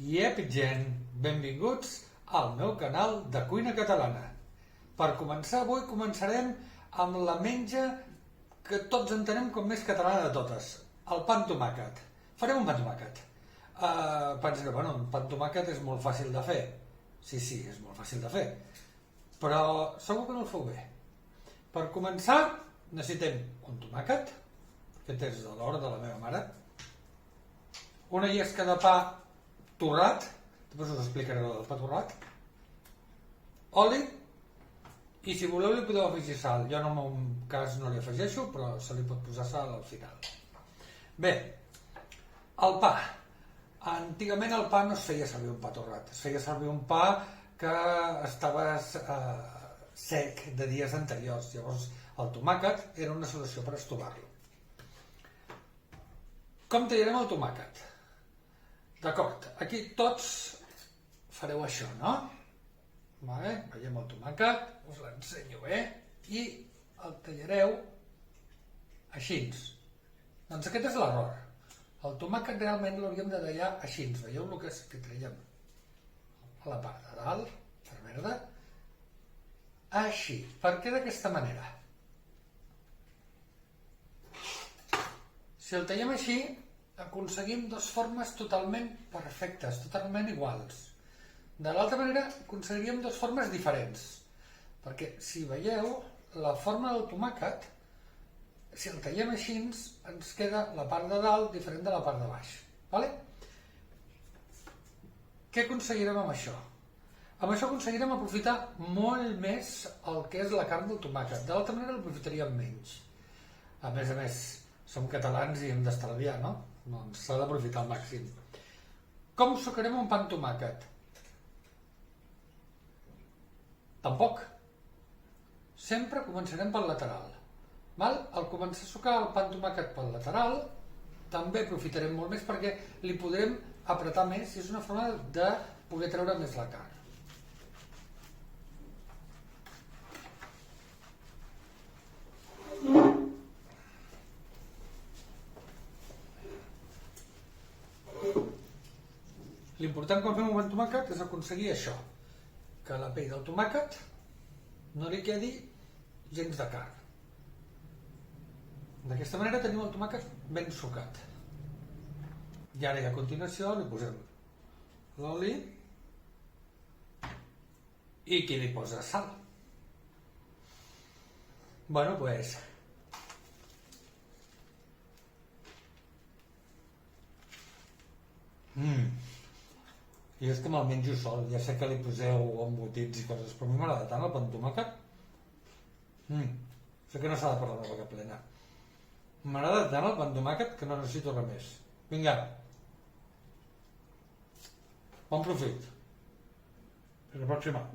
Iep gent, benvinguts al meu canal de cuina catalana. Per començar, avui començarem amb la menja que tots entenem com més catalana de totes, el pa amb tomàquet. Farem un pa amb tomàquet. Pensareu, bueno, un pa amb tomàquet és molt fàcil de fer. Sí, és molt fàcil de fer, però segur que no el feu bé. Per començar, necessitem un tomàquet, aquest és de l'hora de la meva mare, una llesca de pa torrat, després us explicaré el pa torrat, oli, i si voleu li podeu afegir sal. Jo en el meu cas no li afegeixo, però se li pot posar sal al final. Bé, el pa. Antigament el pa no es feia servir un pa torrat, es feia servir un pa que estava sec de dies anteriors. Llavors el tomàquet era una solució per estovar-lo. Com tallarem el tomàquet? D'acord, aquí tots fareu això, no? Vale, veiem el tomàquet, us l'ensenyo bé, i el tallareu així. Doncs aquest és l'error. El tomàquet realment l'hauríem de tallar així. Veieu el que traiem a la part de dalt, per verda? Així, perquè d'aquesta manera. Si el tallem així, aconseguim dues formes totalment perfectes, totalment iguals. De l'altra manera, aconseguiríem dues formes diferents. Perquè, si veieu, la forma del tomàquet, si el tallem així, ens queda la part de dalt diferent de la part de baix. Vale? Què aconseguirem amb això? Amb això aconseguirem aprofitar molt més el que és la carn del tomàquet. De l'altra manera l'aprofitaríem menys. A més, som catalans i hem d'estalviar, no? Doncs s'ha d'aprofitar al màxim. Com sucarem un pa amb tomàquet? Tampoc. Sempre començarem pel lateral. Al començar a sucar el pa amb tomàquet pel lateral, també aprofitarem molt més perquè li podrem apretar més i és una forma de poder treure més la carn. L'important quan fem un pa amb tomàquet és aconseguir això, que a la pell del tomàquet no li quedi gens de carn. D'aquesta manera tenim el tomàquet ben sucat. I ara, a continuació, li posem l'oli i qui li posa sal. Bueno, doncs... Jo és que me'l menjo sol, ja sé que li poseu embotits i coses, però a mi m'agrada tant el pa amb tomàquet. Sé que no s'ha de parlar de boca plena. M'agrada tant el pa amb tomàquet que no necessito res més. Vinga. Bon profit. Fins la pròxima.